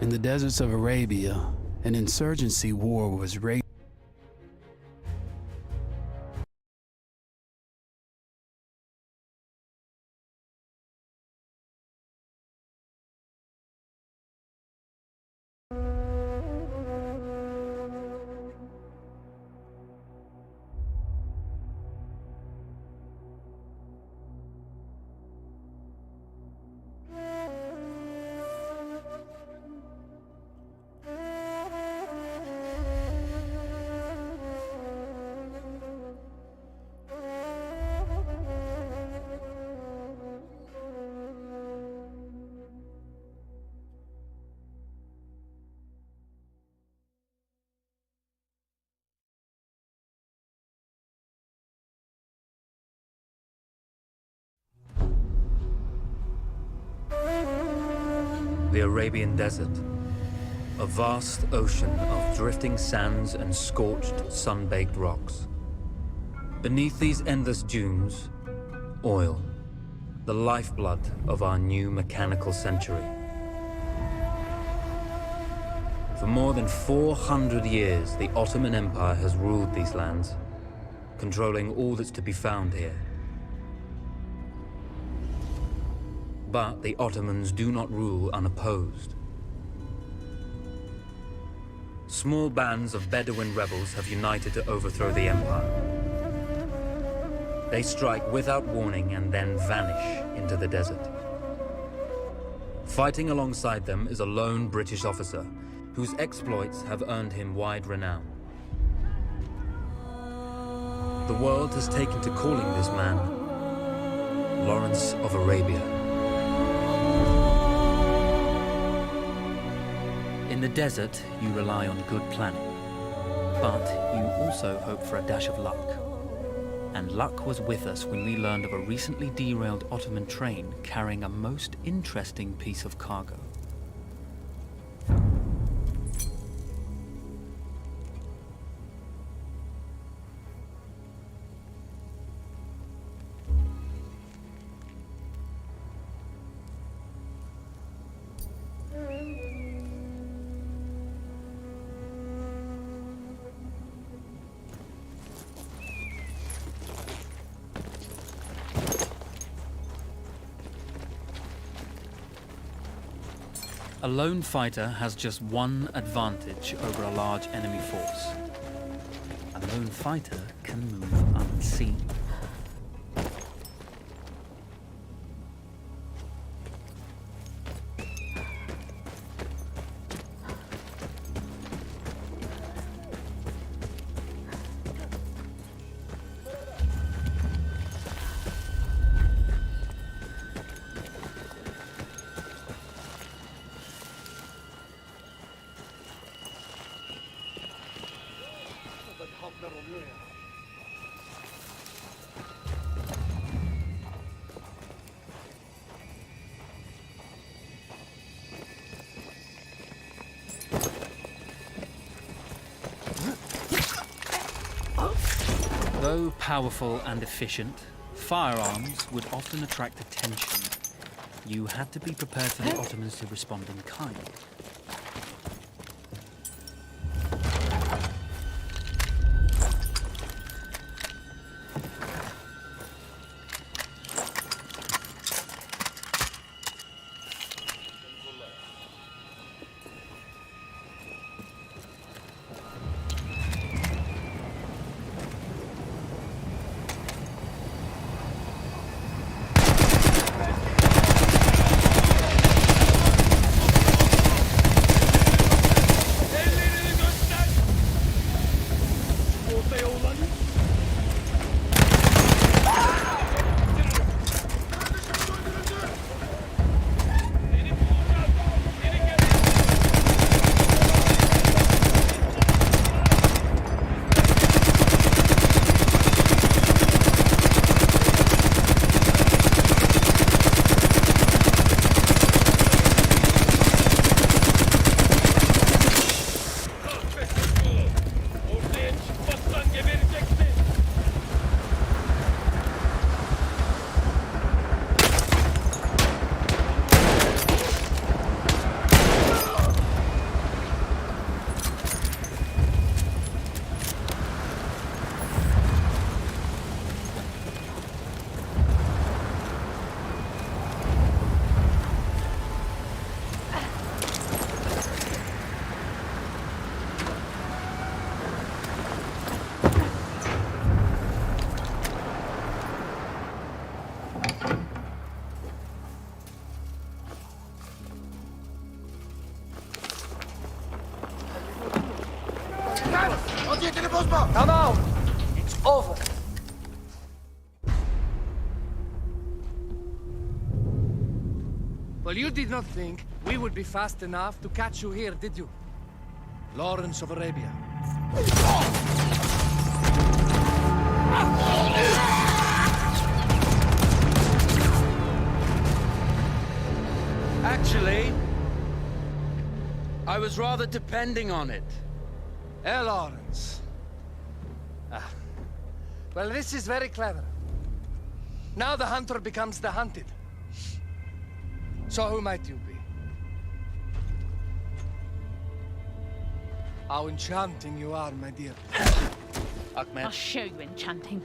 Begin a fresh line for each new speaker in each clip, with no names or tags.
In the deserts of Arabia, an insurgency war was raging.
The Arabian Desert, a vast ocean of drifting sands and scorched, sun-baked rocks. Beneath these endless dunes, oil, the lifeblood of our new mechanical century. For more than 400 years, the Ottoman Empire has ruled these lands, controlling all that's to be found here. But the Ottomans do not rule unopposed. Small bands of Bedouin rebels have united to overthrow the empire. They strike without warning and then vanish into the desert. Fighting alongside them is a lone British officer whose exploits have earned him wide renown. The world has taken to calling this man Lawrence of Arabia. In the desert, you rely on good planning, but you also hope for a dash of luck. And luck was with us when we learned of a recently derailed Ottoman train carrying a most interesting piece of cargo. A lone fighter has just one advantage over a large enemy force. A lone fighter can move unseen. Though powerful and efficient, firearms would often attract attention. You had to be prepared for the Ottomans to respond in kind.
Come out! It's over. Well, you did not think we would be fast enough to catch you here, did you? Lawrence of Arabia.
Actually, I was rather depending on it.
Lawrence. Well, this is very clever. Now the hunter becomes the hunted. So who might you be? How enchanting you are, my dear.
Ahmed.
I'll show you enchanting.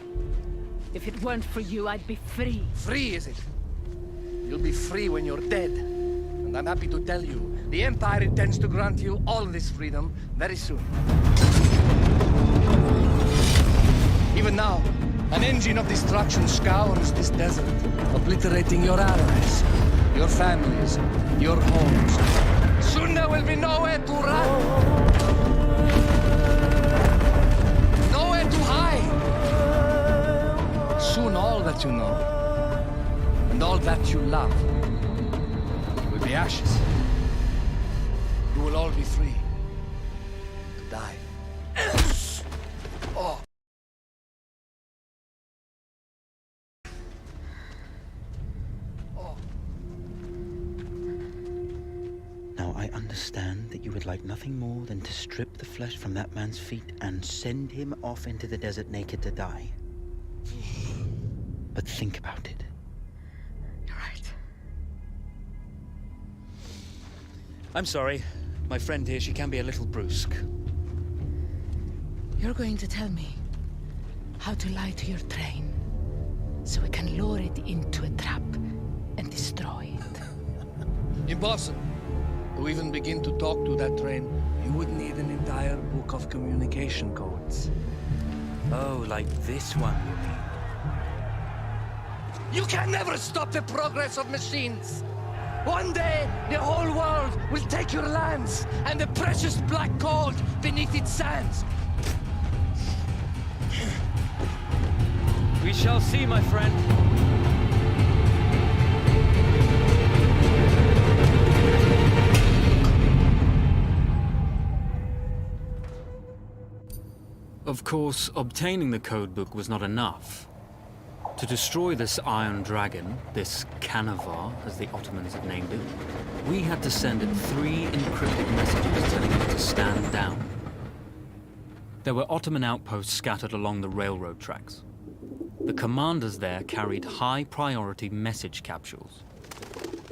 If it weren't for you, I'd be free.
Free, is it? You'll be free when you're dead. And I'm happy to tell you, the Empire intends to grant you all this freedom very soon. Even now, an engine of destruction scours this desert, obliterating your allies, your families, your homes. Soon there will be nowhere to run. Nowhere to hide. Soon all that you know, and all that you love, will be ashes. You will all be free to die. Oh.
Now, I understand that you would like nothing more than to strip the flesh from that man's feet and send him off into the desert naked to die. But think about it.
You're right.
I'm sorry. My friend here, she can be a little brusque.
You're going to tell me how to lie to your train, so we can lure it into a trap and destroy it.
Impossible. To even begin to talk to that train, you would need an entire book of communication codes.
Oh, like this one, you mean?
You can never stop the progress of machines. One day, the whole world will take your lands and the precious black gold beneath its sands.
We shall see, my friend.
Of course, obtaining the codebook was not enough. To destroy this Iron Dragon, this Canavar, as the Ottomans had named it, we had to send it 3 encrypted messages telling it to stand down. There were Ottoman outposts scattered along the railroad tracks. The commanders there carried high-priority message capsules.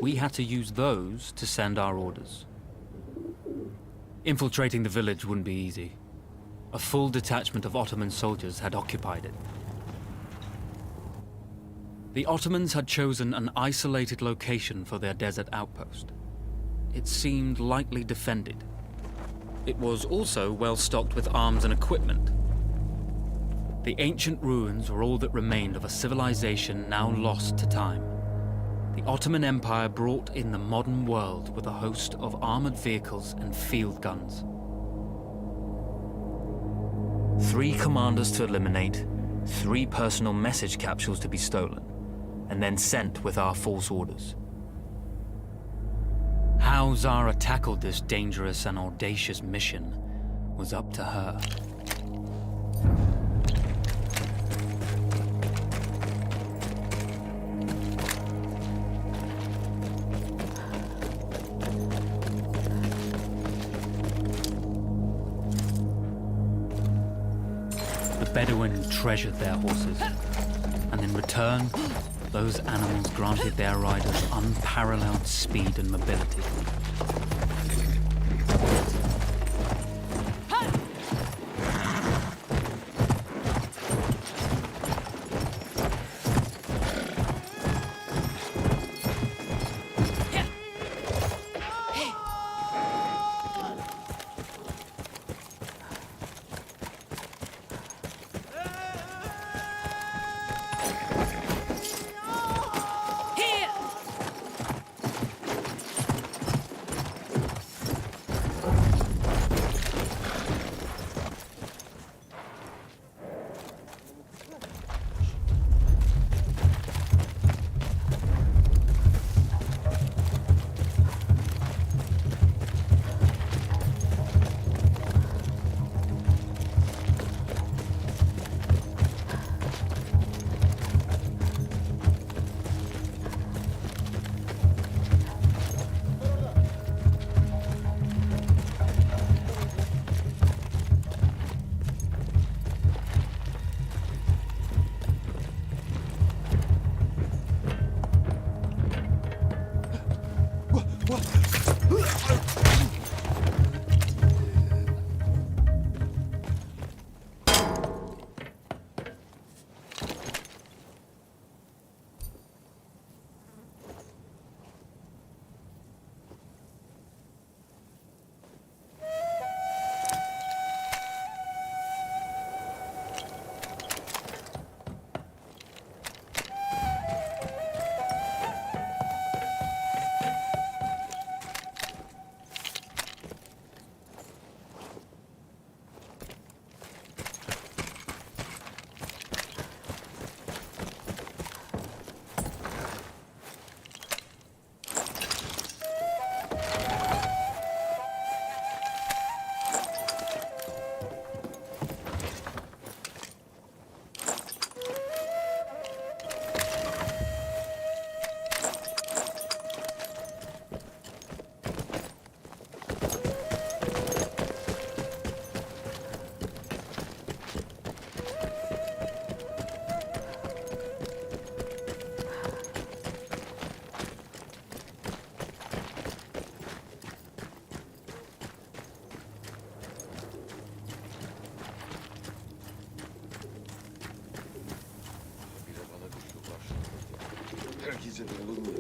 We had to use those to send our orders. Infiltrating the village wouldn't be easy. A full detachment of Ottoman soldiers had occupied it. The Ottomans had chosen an isolated location for their desert outpost. It seemed lightly defended. It was also well stocked with arms and equipment. The ancient ruins were all that remained of a civilization now lost to time. The Ottoman Empire brought in the modern world with a host of armored vehicles and field guns. 3 commanders to eliminate, 3 personal message capsules to be stolen, and then sent with our false orders. How Zara tackled this dangerous and audacious mission was up to her. The Bedouin treasured their horses, and in return, those animals granted their riders unparalleled speed and mobility.
Herkese de olur mu?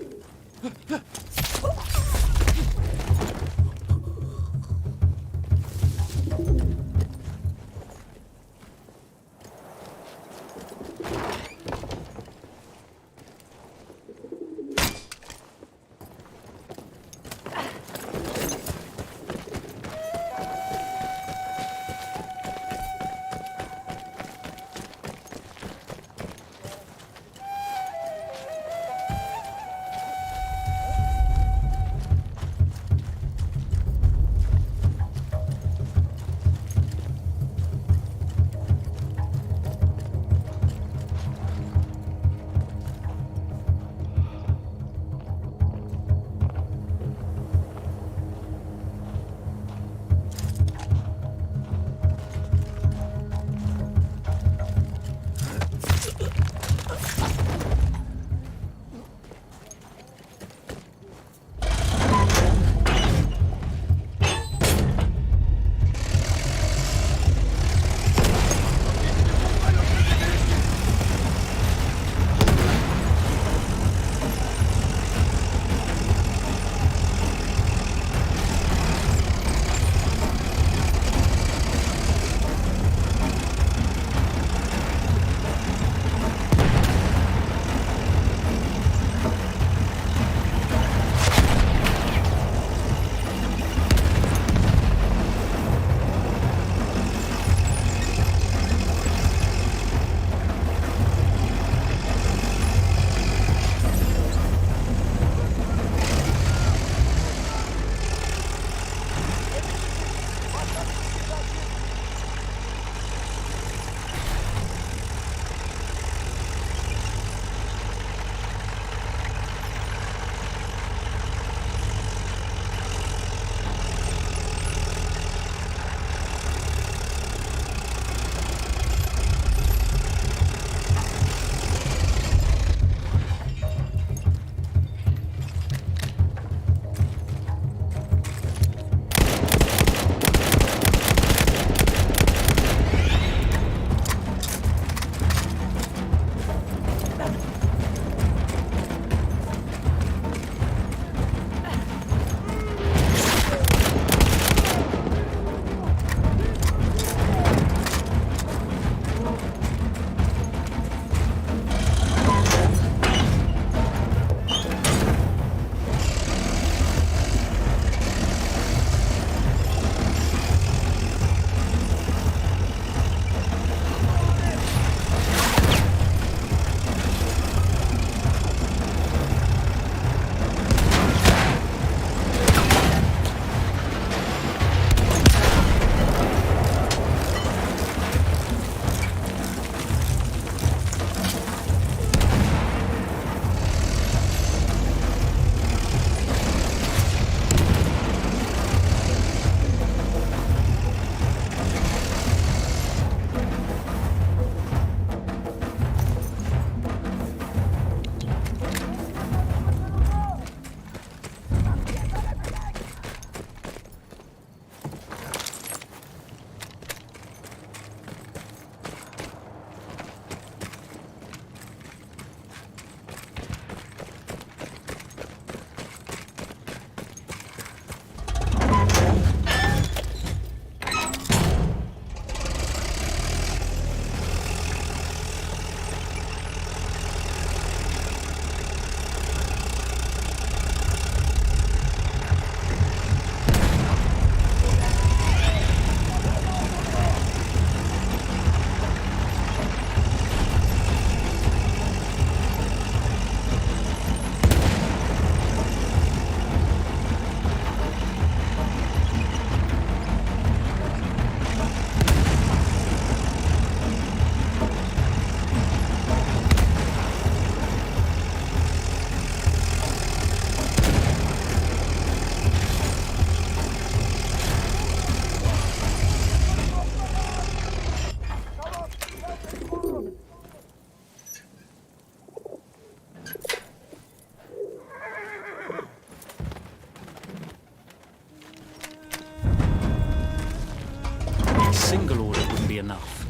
single order wouldn't be enough.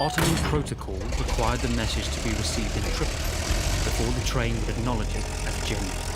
Ottoman protocol required the message to be received in triplet before the train would acknowledge it as genuine.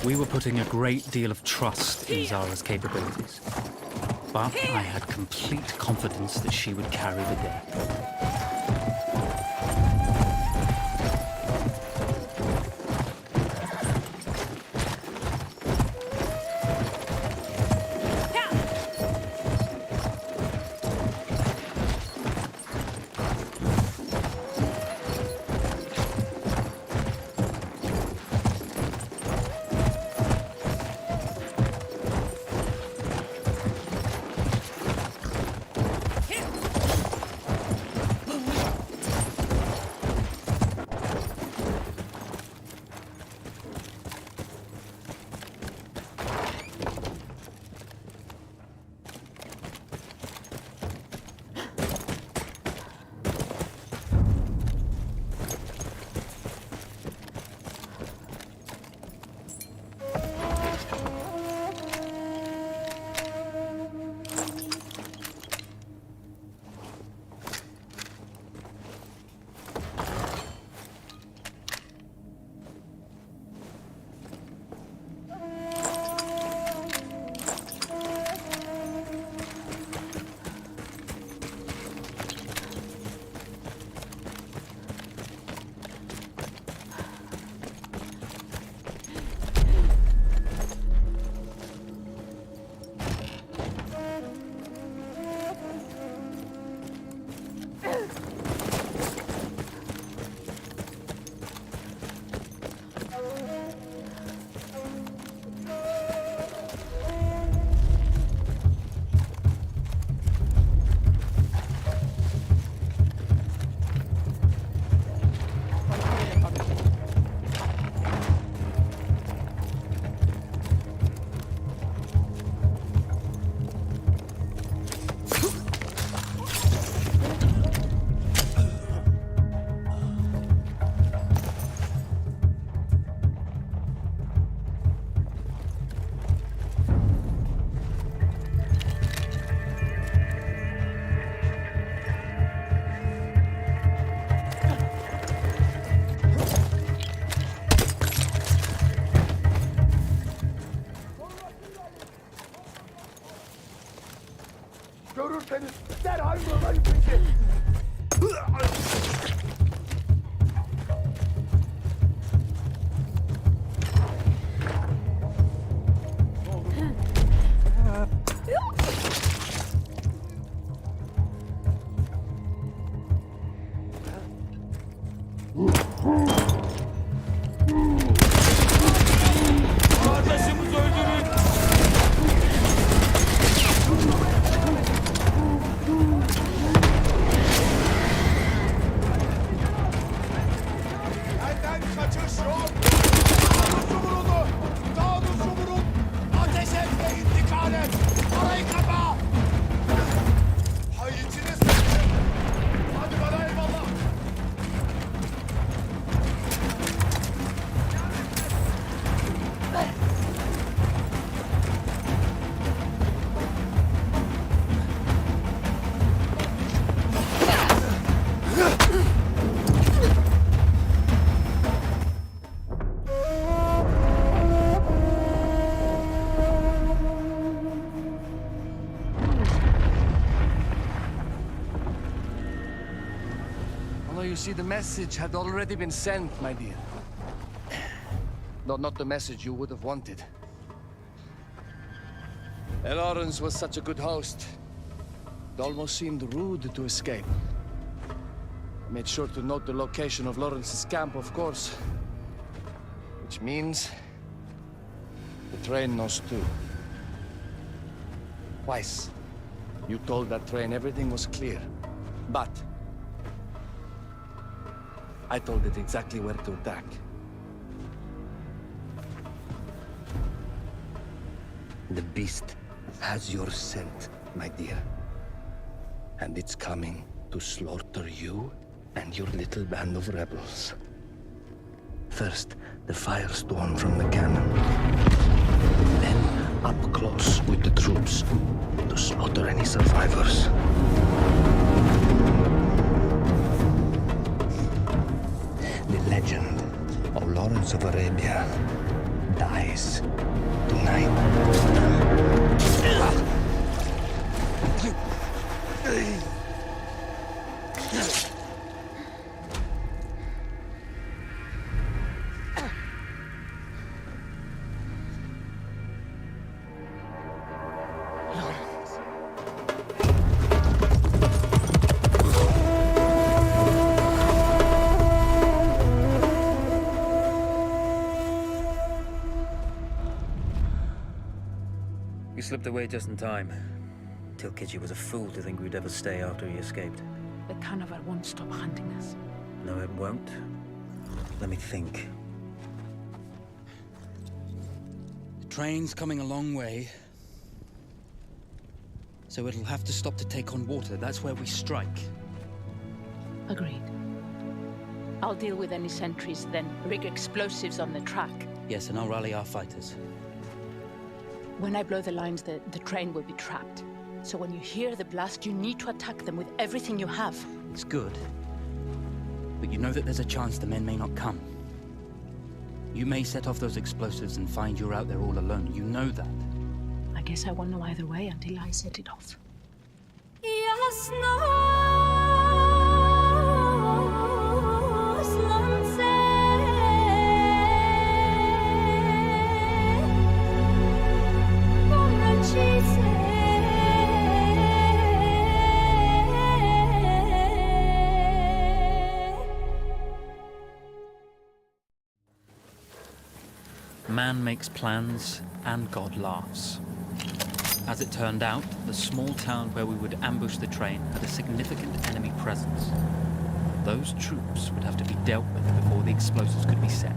We were putting a great deal of trust in Zara's capabilities, but I had complete confidence that she would carry the day.
Görürseniz derhal yolayın bizi.
Kardeşimizi öldürün.
Benden kaçış yok. Taarruzu vuruldu. Taarruzu vurun. Ateş et ve intikal et. Arayı kapa. Hayıcınız benim. Hadi bana eyvallah.
Although you see, the message had already been sent, my dear. No, not the message you would have wanted. Lawrence was such a good host. It almost seemed rude to escape. I made sure to note the location of Lawrence's camp, of course. Which means the train knows too. Twice, you told that train everything was clear. But I told it exactly where to attack. The beast has your scent, my dear. And it's coming to slaughter you and your little band of rebels. First, the firestorm from the cannon. Then, up close with the troops to slaughter any survivors. The legend of Lawrence of Arabia dies tonight.
We slipped away just in time. Taichi was a fool to think we'd ever stay after he escaped.
The carnival won't stop hunting us.
No, it won't. Let me think.
The train's coming a long way. So it'll have to stop to take on water. That's where we strike.
Agreed. I'll deal with any sentries, then rig explosives on the track.
Yes, and I'll rally our fighters.
When I blow the lines, the train will be trapped. So when you hear the blast, you need to attack them with everything you have.
It's good. But you know that there's a chance the men may not come. You may set off those explosives and find you're out there all alone. You know that.
I guess I won't know either way until I set it off.
Man makes plans, and God laughs. As it turned out, the small town where we would ambush the train had a significant enemy presence. Those troops would have to be dealt with before the explosives could be set.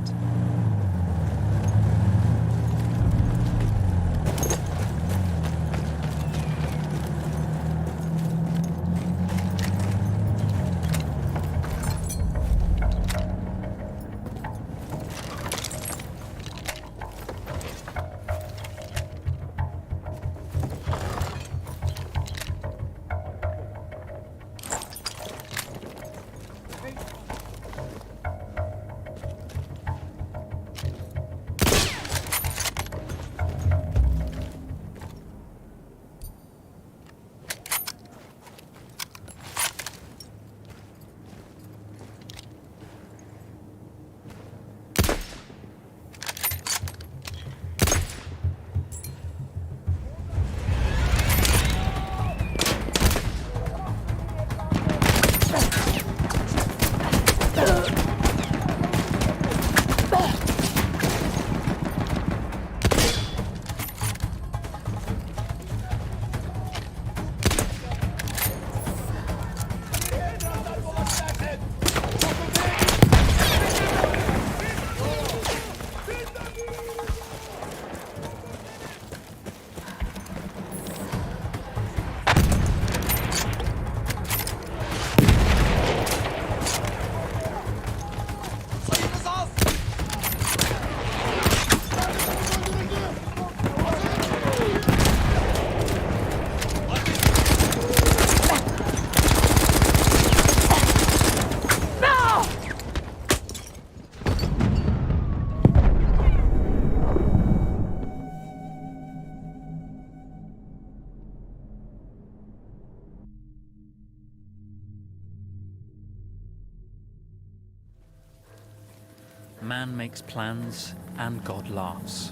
Man makes plans and God laughs.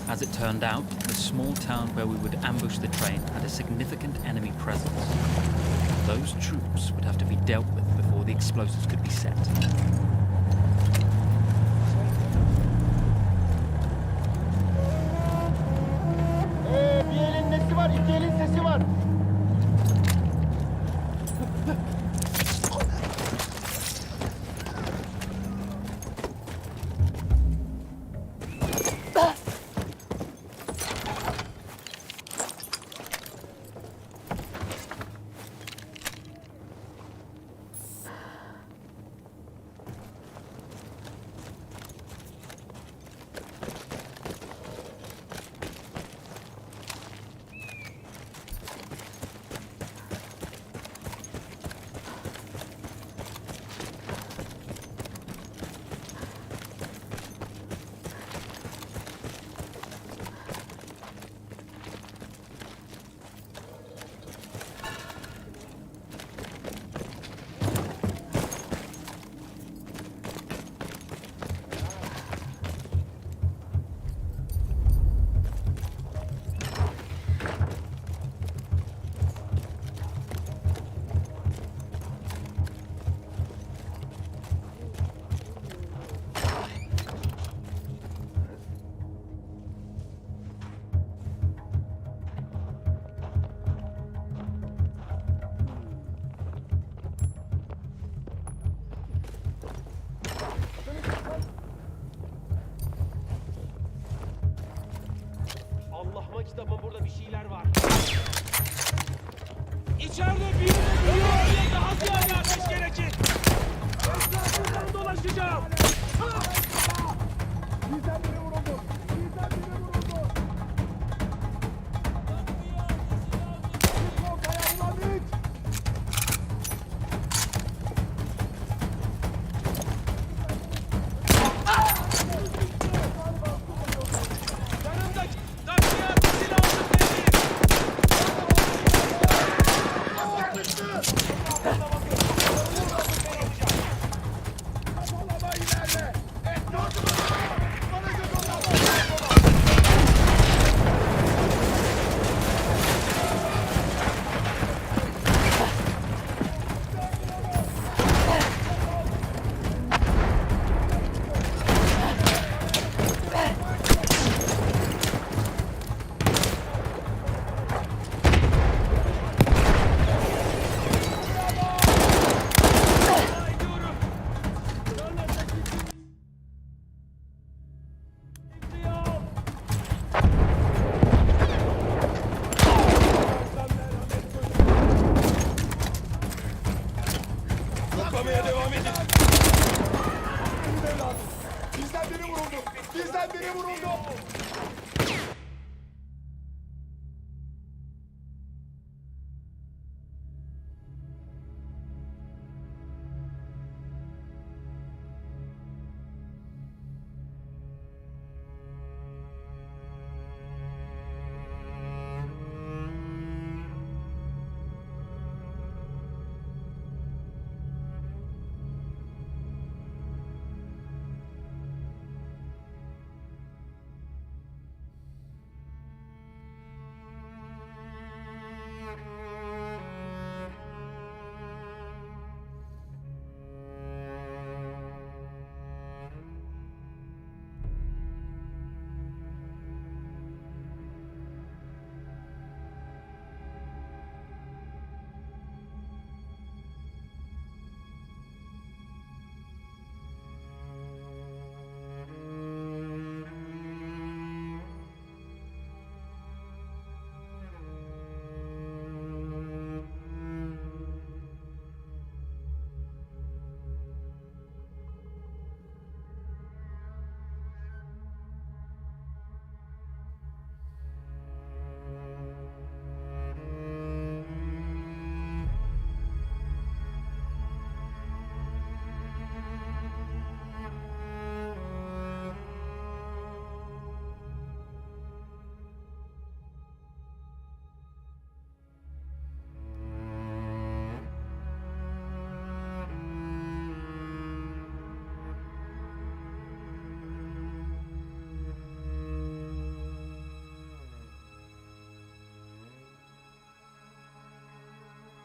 As it turned out, the small town where we would ambush the train had a significant enemy presence. Those troops would have to be dealt with before the explosives could be set.
Bir elin nesi var, iki elin sesi var.
Allah'ıma kitabım burada bir şeyler var. İçeride bir yere daha ziyade ateş gerekir. Etrafından dolaşacağım.
Bizden biri vuruldu. Bizden biri vuruldu. Git ortaya ulan git.
Yanımdaki taşıyan silahlı beni.
Kafalama ilerle. Bana götür.
Toplamaya devam edin.
Bizden biri vuruldu. Bizden biri vuruldu.